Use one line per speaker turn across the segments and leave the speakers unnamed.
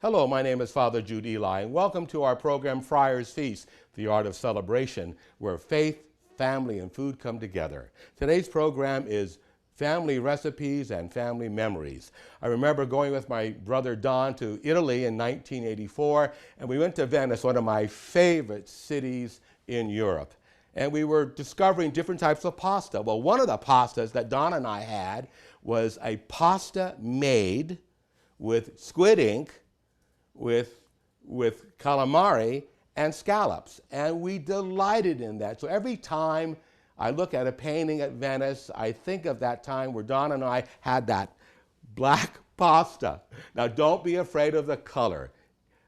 Hello, my name is Father Jude Eli, and welcome to our program, Friars Feast, the Art of Celebration, where faith, family, and food come together. Today's program is family recipes and family memories. I remember going with my brother Don to Italy in 1984, and we went to Venice, one of my favorite cities in Europe. And we were discovering different types of pasta. Well, one of the pastas that Don and I had was a pasta made with squid ink, with calamari and scallops, and we delighted in that. So every time I look at a painting at Venice, I think of that time where Don and I had that black pasta. Now don't be afraid of the color.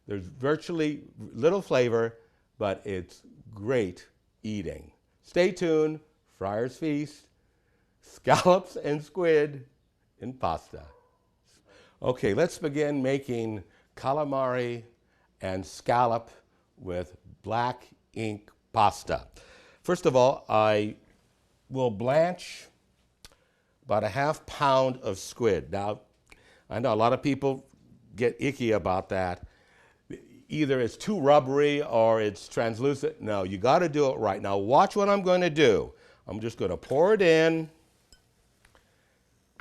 There's virtually little flavor, but it's great eating. Stay tuned, Friars Feast, scallops and squid in pasta. Okay, let's begin making calamari and scallop with black ink pasta. First of all, I will blanch about a ½ pound of squid. Now, I know a lot of people get icky about that. Either it's too rubbery or it's translucent. No, you got to do it right. Now, watch what I'm going to do. I'm just going to pour it in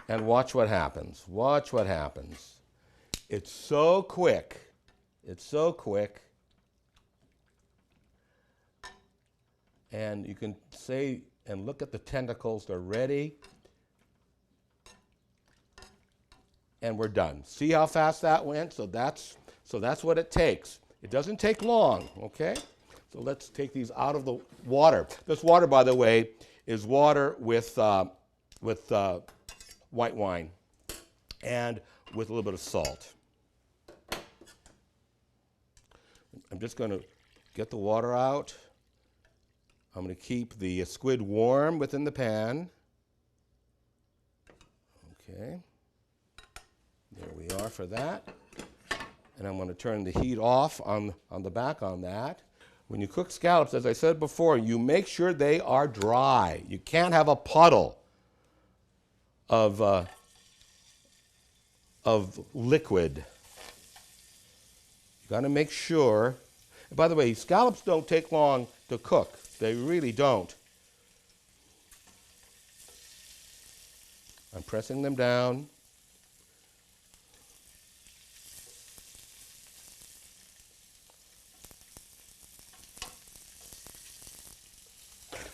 and watch what happens. Watch what happens. It's so quick. It's so quick. And you can say and look at the tentacles. They're ready. And we're done. See how fast that went? So that's what it takes. It doesn't take long, okay? So let's take these out of the water. This water, by the way, is water with white wine and with a little bit of salt. I'm just going to get the water out. I'm going to keep the squid warm within the pan. Okay. There we are for that. And I'm going to turn the heat off on the back on that. When you cook scallops, as I said before, you make sure they are dry. You can't have a puddle of liquid. You got to make sure. And by the way, scallops don't take long to cook. They really don't. I'm pressing them down.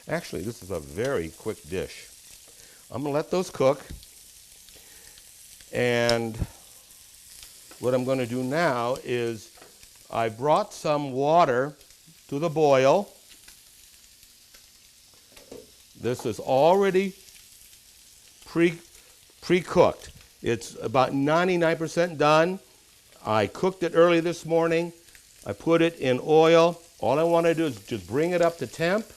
Actually, this is a very quick dish. I'm going to let those cook. And what I'm going to do now is I brought some water to the boil. This is already pre-cooked. It's about 99% done. I cooked it early this morning. I put it in oil. All I want to do is just bring it up to temp.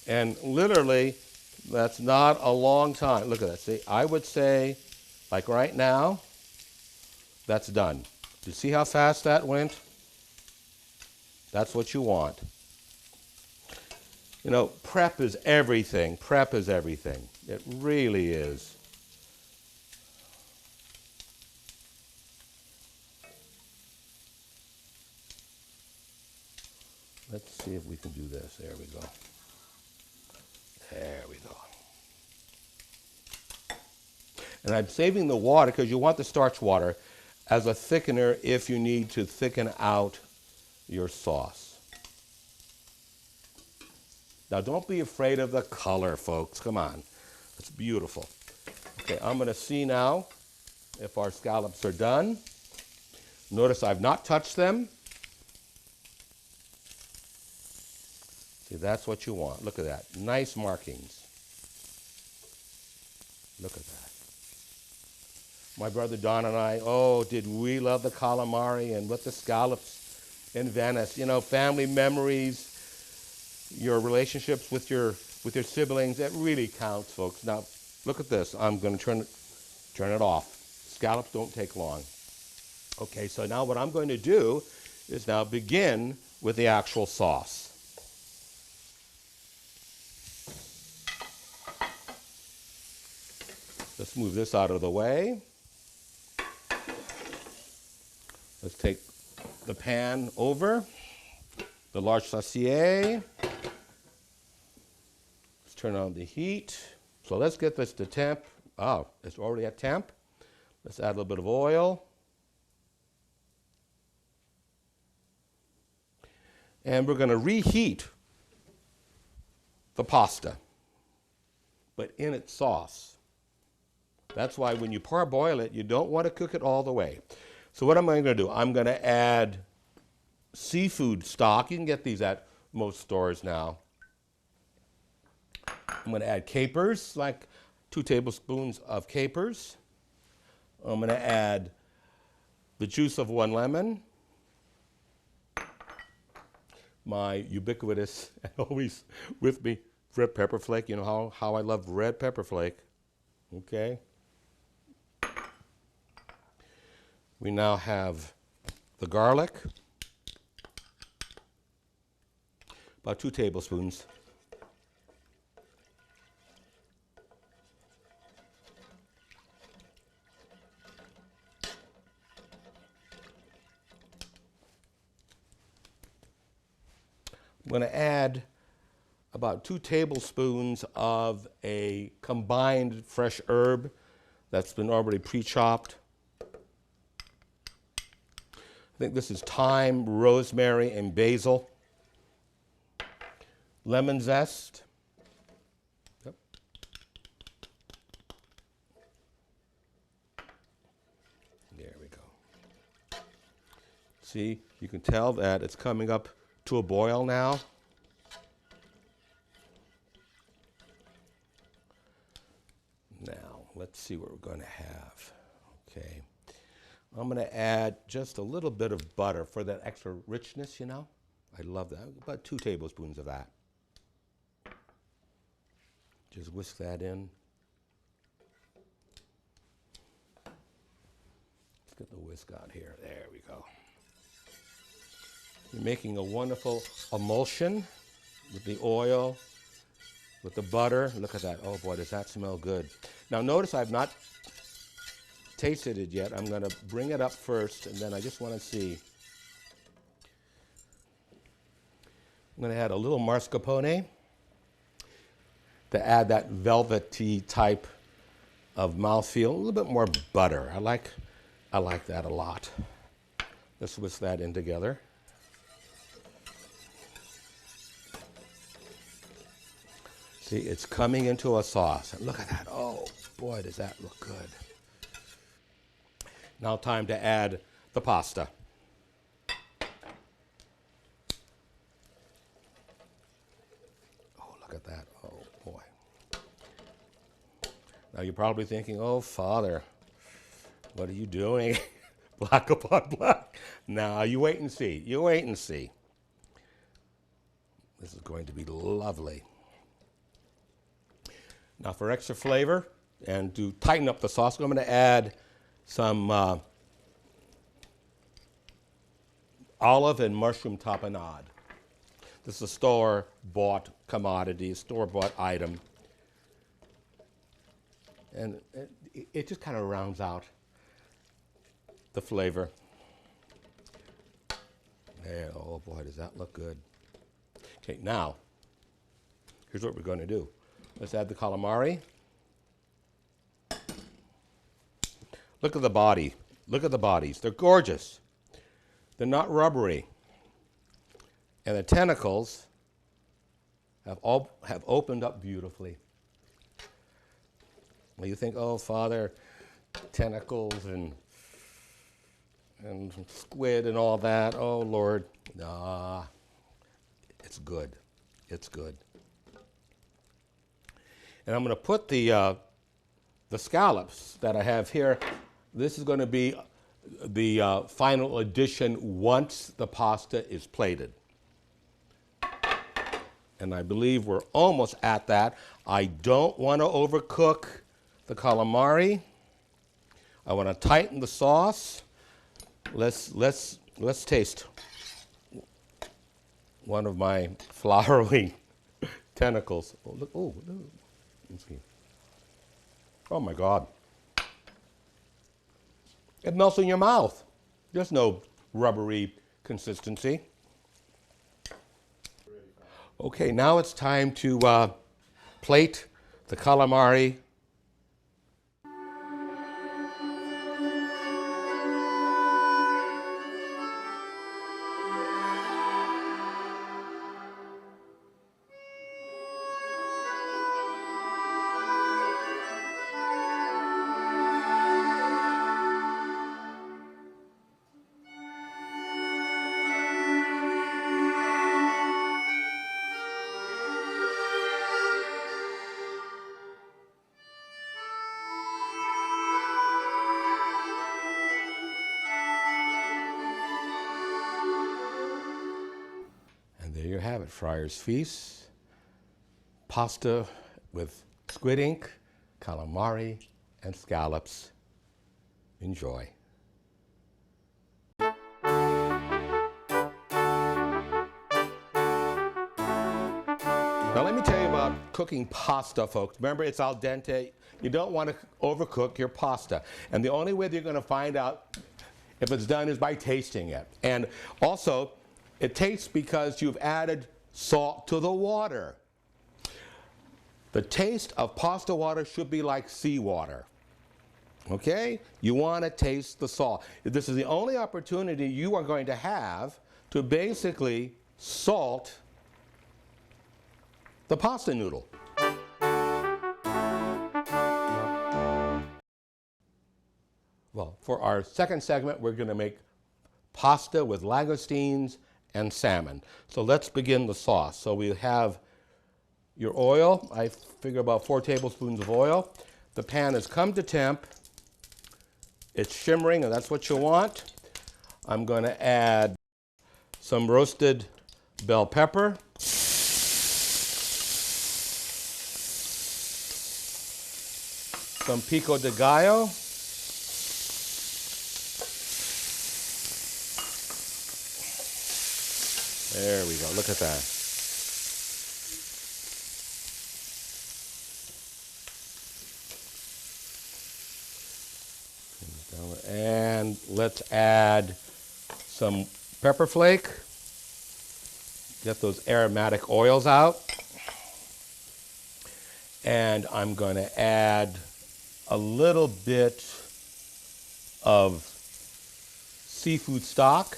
And literally, that's not a long time. Look at that. See, I would say, like right now, that's done. Do you see how fast that went? That's what you want. You know, prep is everything. Prep is everything. It really is. Let's see if we can do this. There we go. There we go. And I'm saving the water because you want the starch water as a thickener if you need to thicken out your sauce. Now don't be afraid of the color, folks. Come on. It's beautiful. Okay, I'm going to see now if our scallops are done. Notice I've not touched them. See, that's what you want. Look at that. Nice markings. Look at that. My brother Don and I, oh, did we love the calamari and with the scallops in Venice. You know, family memories, your relationships with your siblings, that really counts, folks. Now, look at this. I'm going to turn it off. Scallops don't take long. Okay, so now what I'm going to do is now begin with the actual sauce. Let's move this out of the way. Let's take the pan over, the large saucier. Let's turn on the heat. So let's get this to temp. Oh, it's already at temp. Let's add a little bit of oil. And we're going to reheat the pasta, but in its sauce. That's why when you parboil it, you don't want to cook it all the way. So what am I going to do? I'm going to add seafood stock. You can get these at most stores now. I'm going to add capers, like 2 tablespoons of capers. I'm going to add the juice of 1 lemon. My ubiquitous, and always with me, red pepper flake. You know how I love red pepper flake. Okay. We now have the garlic, about 2 tablespoons. I'm going to add about 2 tablespoons of a combined fresh herb that's been already pre-chopped. I think this is thyme, rosemary, and basil. Lemon zest. Yep. There we go. See, you can tell that it's coming up to a boil now. Now, let's see what we're going to have. Okay. I'm going to add just a little bit of butter for that extra richness, you know. I love that. About 2 tablespoons of that. Just whisk that in. Let's get the whisk out here. There we go. You're making a wonderful emulsion with the oil, with the butter. Look at that. Oh boy, does that smell good. Now notice I've not tasted it yet. I'm going to bring it up first, and then I just want to see. I'm going to add a little mascarpone to add that velvety type of mouthfeel. A little bit more butter. I like that a lot. Let's whisk that in together. See, it's coming into a sauce. Look at that. Oh boy, does that look good. Now time to add the pasta. Oh, look at that. Oh, boy. Now you're probably thinking, oh, Father, what are you doing? Black upon black. Now, you wait and see. You wait and see. This is going to be lovely. Now, for extra flavor and to tighten up the sauce, I'm going to add some olive and mushroom tapenade. This is a store-bought commodity, a store-bought item. And it just kind of rounds out the flavor. There, oh boy, does that look good. Okay, now, here's what we're going to do. Let's add the calamari. Look at the body. Look at the bodies. They're gorgeous. They're not rubbery. And the tentacles have opened up beautifully. Well, you think, oh, Father, tentacles and squid and all that. Oh, Lord. Nah, it's good. It's good. And I'm going to put the scallops that I have here. This is going to be the final addition once the pasta is plated. And I believe we're almost at that. I don't want to overcook the calamari. I want to tighten the sauce. Let's taste one of my floury tentacles. Oh, look! Oh, let's see. Oh my God! It melts in your mouth. There's no rubbery consistency. Okay, now it's time to plate the calamari. There you have it, Friars Feast. Pasta with squid ink, calamari, and scallops. Enjoy. Now let me tell you about cooking pasta, folks. Remember, it's al dente. You don't want to overcook your pasta. And the only way that you're going to find out if it's done is by tasting it. And also, it tastes because you've added salt to the water. The taste of pasta water should be like seawater. Okay? You want to taste the salt. This is the only opportunity you are going to have to basically salt the pasta noodle. Well, for our second segment, we're going to make pasta with langoustines and salmon. So let's begin the sauce. So we have your oil. I figure about 4 tablespoons of oil. The pan has come to temp. It's shimmering, and that's what you want. I'm going to add some roasted bell pepper, some pico de gallo, there we go, look at that. And let's add some pepper flake. Get those aromatic oils out. And I'm going to add a little bit of seafood stock.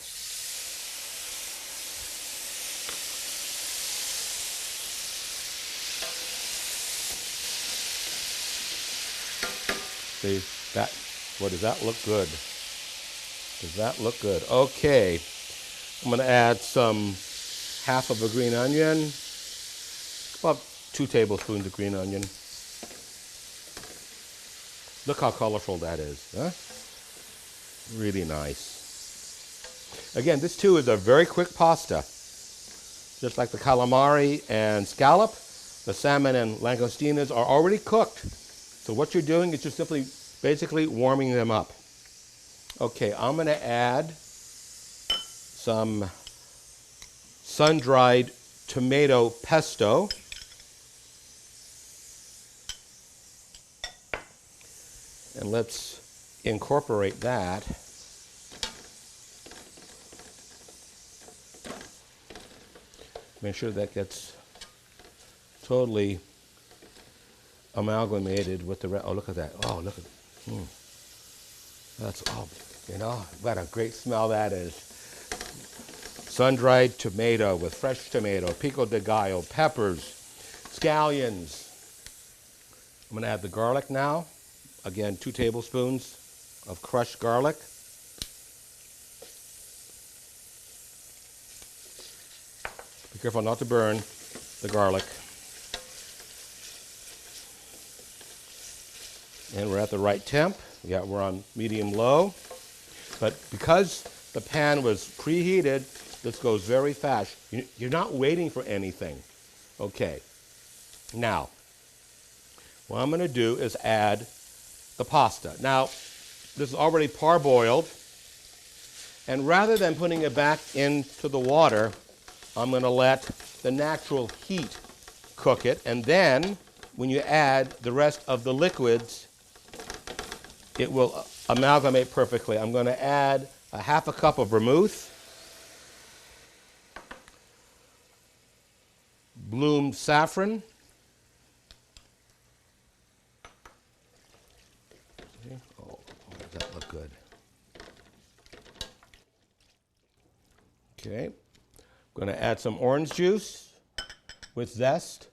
See that? What does that look good? Does that look good? Okay. I'm going to add some half of a green onion, about 2 tablespoons of green onion. Look how colorful that is, huh? Really nice. Again, this too is a very quick pasta. Just like the calamari and scallop, the salmon and langoustines are already cooked. So what you're doing is just simply basically warming them up. Okay, I'm going to add some sun-dried tomato pesto. And let's incorporate that. Make sure that gets totally amalgamated with the rest. Oh, look at that. Oh, look at that's all, you know, what a great smell that is. Sun-dried tomato with fresh tomato, pico de gallo, peppers, scallions. I'm going to add the garlic now. Again, 2 tablespoons of crushed garlic. Be careful not to burn the garlic. And we're at the right temp. Yeah, we're on medium-low. But because the pan was preheated, this goes very fast. You're not waiting for anything. Okay. Now, what I'm going to do is add the pasta. Now, this is already parboiled. And rather than putting it back into the water, I'm going to let the natural heat cook it. And then, when you add the rest of the liquids, it will amalgamate perfectly, I'm going to add a half a cup of vermouth, bloom saffron, oh, does that look good? Okay, I'm going to add some orange juice with zest.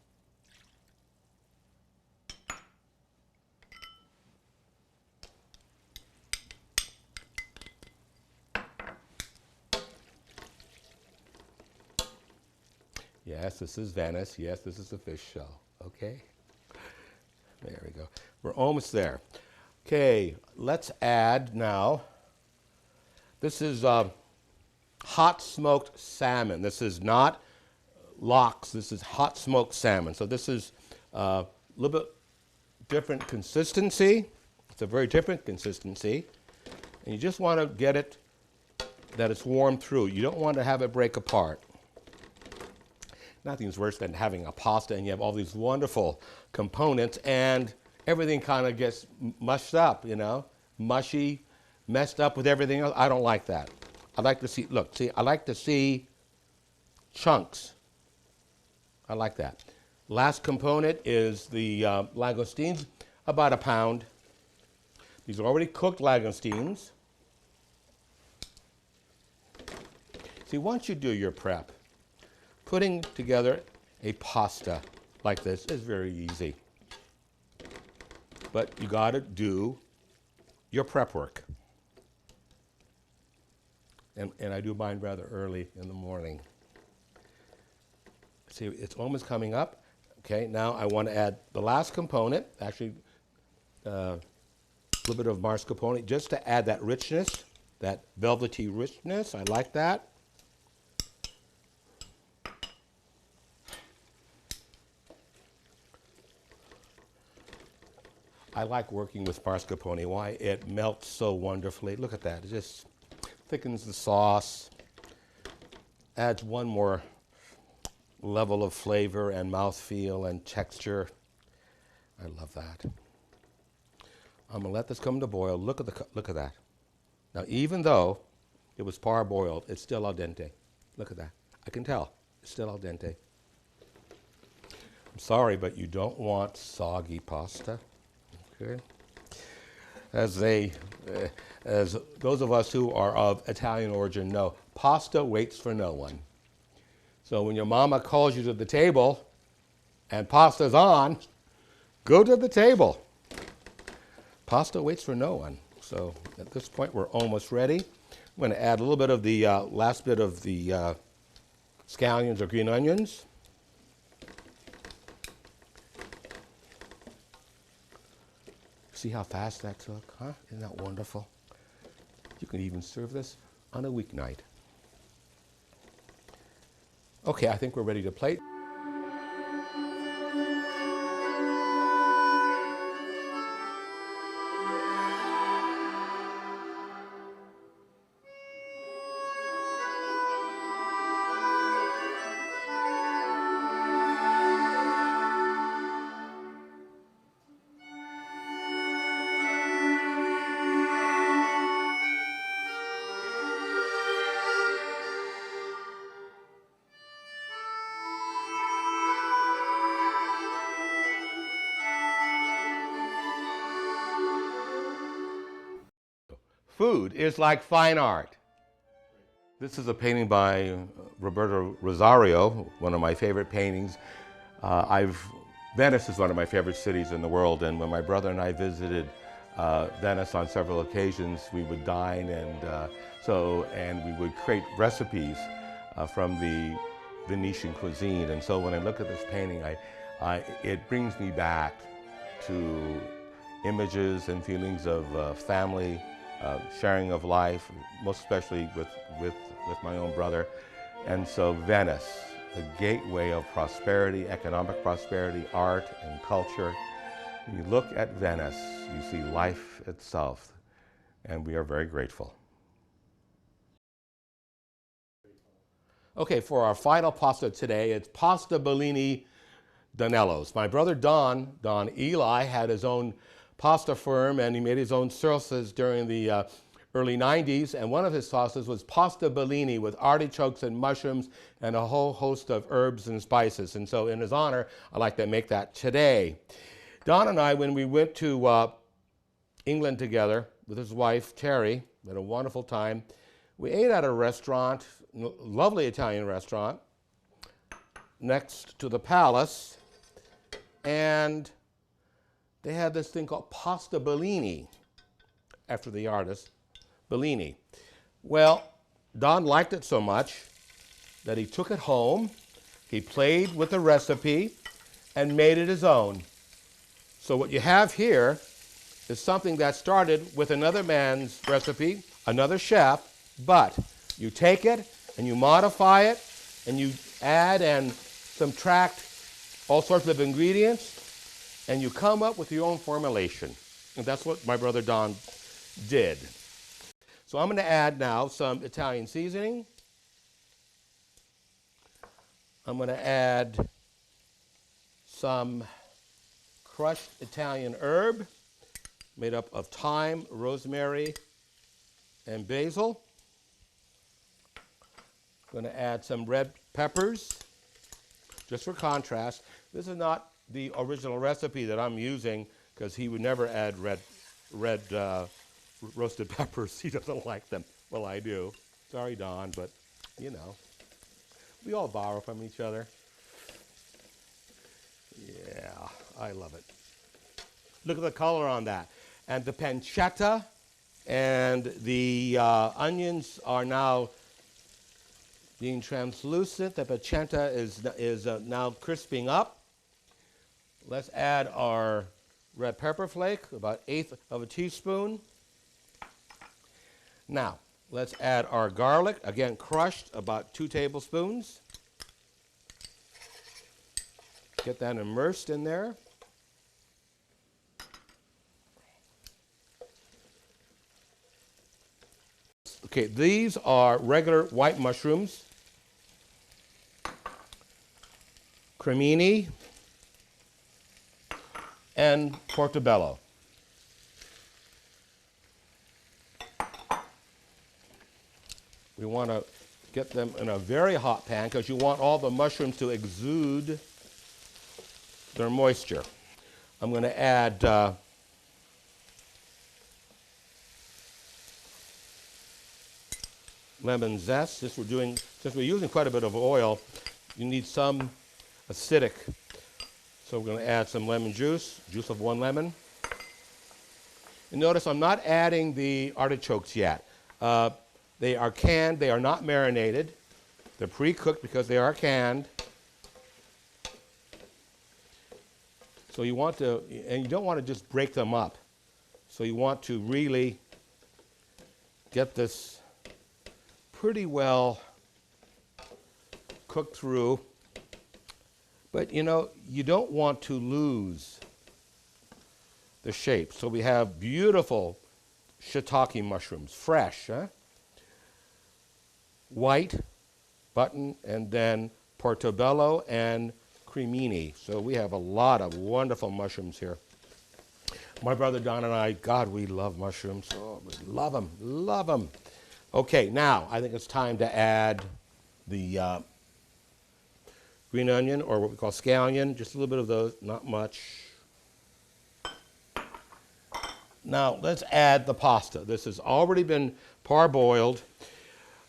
Yes, this is Venice. Yes, this is a fish show. Okay? There we go. We're almost there. Okay, let's add now. This is hot smoked salmon. This is not lox. This is hot smoked salmon. So this is a little bit different consistency. It's a very different consistency. And you just want to get it that it's warm through. You don't want to have it break apart. Nothing's worse than having a pasta and you have all these wonderful components and everything kind of gets mushed up, you know, mushy, messed up with everything else. I don't like that. I like to see, look, see, I like to see chunks. I like that. Last component is the langoustines, about a pound. These are already cooked langoustines. See, once you do your prep, putting together a pasta like this is very easy. But you got to do your prep work. And I do mine rather early in the morning. See, it's almost coming up. Okay, now I want to add the last component, actually a little bit of mascarpone, just to add that richness, that velvety richness. I like that. I like working with mascarpone. Why? It melts so wonderfully. Look at that. It just thickens the sauce, adds one more level of flavor and mouthfeel and texture. I love that. I'm going to let this come to boil. Look at that. Now, even though it was parboiled, it's still al dente. Look at that. I can tell. It's still al dente. I'm sorry, but you don't want soggy pasta. Okay. As those of us who are of Italian origin know, pasta waits for no one. So when your mama calls you to the table and pasta's on, go to the table. Pasta waits for no one. So at this point, we're almost ready. I'm going to add a little bit of the last bit of the scallions or green onions. See how fast that took, huh? Isn't that wonderful? You can even serve this on a weeknight. Okay, I think we're ready to plate. Food is like fine art. This is a painting by Roberto Rosario, one of my favorite paintings. Venice is one of my favorite cities in the world, and when my brother and I visited Venice on several occasions, we would dine and we would create recipes from the Venetian cuisine. And so when I look at this painting, it brings me back to images and feelings of family, sharing of life, most especially with my own brother. And so Venice, the gateway of prosperity, economic prosperity, art and culture. When you look at Venice, you see life itself, and we are very grateful. Okay, for our final pasta today, it's pasta Bellini Nelos. My brother Don Eli, had his own pasta firm, and he made his own sauces during the early 90s, and one of his sauces was pasta Bellini with artichokes and mushrooms and a whole host of herbs and spices. And so in his honor, I like to make that today. Don and I, when we went to England together with his wife, Terry, had a wonderful time. We ate at a restaurant, lovely Italian restaurant, next to the palace, and they had this thing called pasta Bellini, after the artist, Bellini. Well, Don liked it so much that he took it home, he played with the recipe, and made it his own. So what you have here is something that started with another man's recipe, another chef, but you take it and you modify it and you add and subtract all sorts of ingredients and you come up with your own formulation. And that's what my brother Don did. So I'm going to add now some Italian seasoning. I'm going to add some crushed Italian herb made up of thyme, rosemary, and basil. I'm going to add some red peppers, just for contrast. This is not the original recipe that I'm using because he would never add red roasted peppers. He doesn't like them. Well, I do. Sorry, Don, but you know, we all borrow from each other. Yeah, I love it. Look at the color on that. And the pancetta and the onions are now being translucent. The pancetta is now crisping up. Let's add our red pepper flake, about 1/8 of a teaspoon. Now, let's add our garlic, again crushed, about 2 tablespoons. Get that immersed in there. Okay, these are regular white mushrooms, cremini, and portobello. We want to get them in a very hot pan because you want all the mushrooms to exude their moisture. I'm going to add lemon zest. Since we're using quite a bit of oil, you need some acidic. So we're going to add some lemon juice of 1 lemon. And notice I'm not adding the artichokes yet. They are canned, they are not marinated. They're pre-cooked because they are canned. So you want to, and you don't want to just break them up. So you want to really get this pretty well cooked through. But you know, you don't want to lose the shape. So we have beautiful shiitake mushrooms, fresh, huh? White, button, and then portobello and cremini. So we have a lot of wonderful mushrooms here. My brother Don and I, God, we love mushrooms. Oh, we love them, love them. Okay, now I think it's time to add the green onion, or what we call scallion, just a little bit of those, not much. Now let's add the pasta. This has already been parboiled.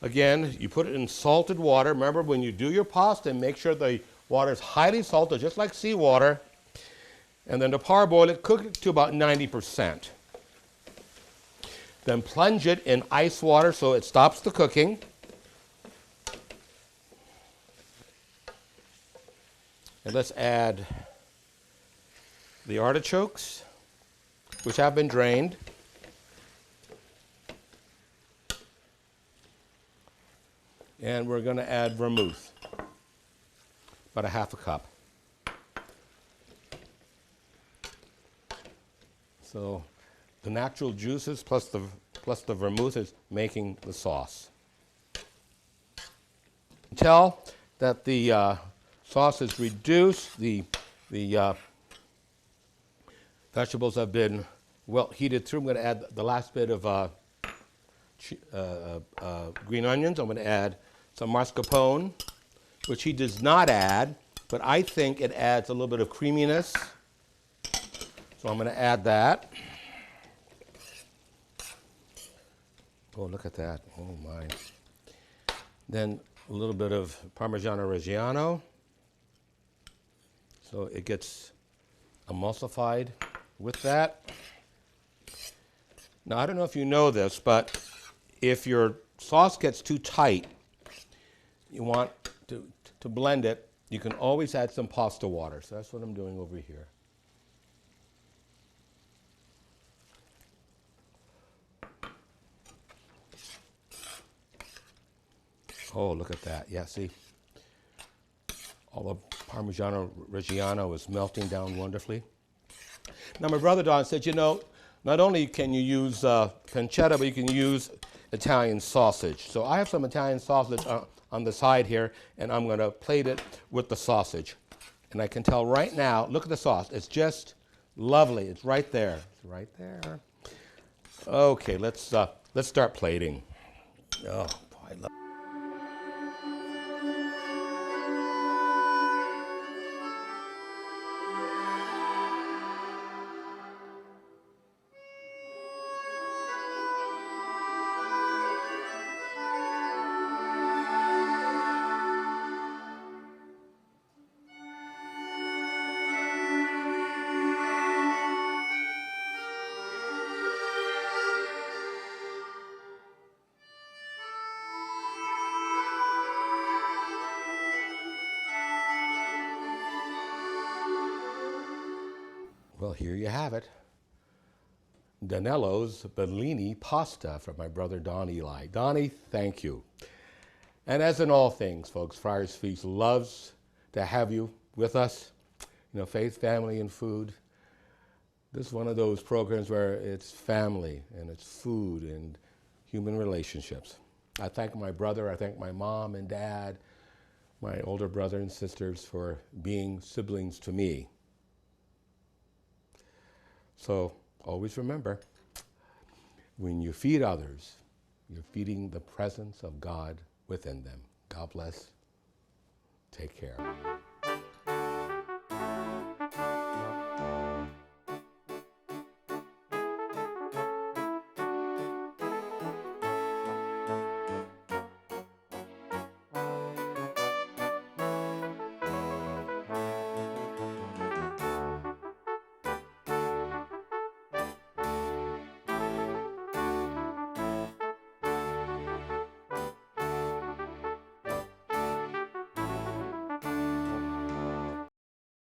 Again, you put it in salted water. Remember, when you do your pasta, make sure the water is highly salted, just like seawater. And then to parboil it, cook it to about 90%. Then plunge it in ice water so it stops the cooking. And let's add the artichokes, which have been drained. And we're going to add vermouth, about 1/2 cup. So the natural juices plus the vermouth is making the sauce. Until that the sauce is reduced, the vegetables have been well heated through. I'm going to add the last bit of green onions. I'm going to add some mascarpone, which he does not add, but I think it adds a little bit of creaminess. So I'm going to add that. Oh, look at that. Oh, my. Then a little bit of Parmigiano Reggiano. So it gets emulsified with that. Now, I don't know if you know this, but if your sauce gets too tight, you want to blend it, you can always add some pasta water. So that's what I'm doing over here. Oh, look at that. Yeah, see? All the Parmigiano Reggiano is melting down wonderfully. Now, my brother Don said, you know, not only can you use pancetta, but you can use Italian sausage. So I have some Italian sausage on the side here, and I'm going to plate it with the sausage. And I can tell right now, look at the sauce. It's just lovely. It's right there. It's right there. Okay, let's start plating. Oh, boy, I love Well, here you have it. Nelos Bellini pasta from my brother Don Eli. Donnie, thank you. And as in all things, folks, Friars Feast loves to have you with us. You know, faith, family, and food. This is one of those programs where it's family and it's food and human relationships. I thank my brother, I thank my mom and dad, my older brother and sisters for being siblings to me. So always remember, when you feed others, you're feeding the presence of God within them. God bless. Take care.